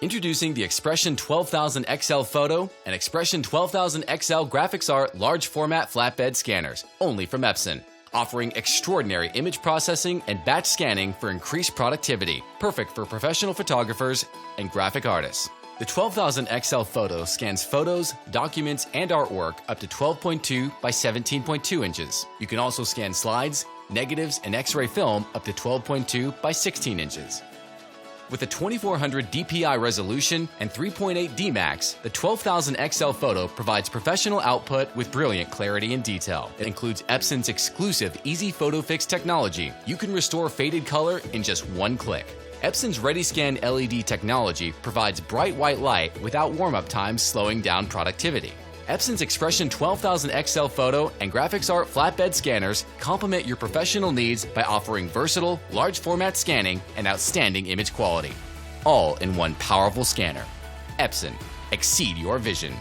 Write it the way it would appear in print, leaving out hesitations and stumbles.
Introducing the Expression 12000 XL Photo and Expression 12000 XL Graphics Art large format flatbed scanners, only from Epson, offering extraordinary image processing and batch scanning for increased productivity, perfect for professional photographers and graphic artists. The 12000 XL Photo scans photos, documents, and artwork up to 12.2 by 17.2 inches. You can also scan slides, negatives, and X-ray film up to 12.2 by 16 inches. With a 2400 DPI resolution and 3.8D max, the 12000 XL Photo provides professional output with brilliant clarity and detail. It includes Epson's exclusive Easy Photo Fix technology. You can restore faded color in just one click. Epson's ReadyScan LED technology provides bright white light without warm-up times slowing down productivity. Epson's Expression 12000 XL Photo and Graphics Art flatbed scanners complement your professional needs by offering versatile, large format scanning and outstanding image quality, all in one powerful scanner. Epson, exceed your vision.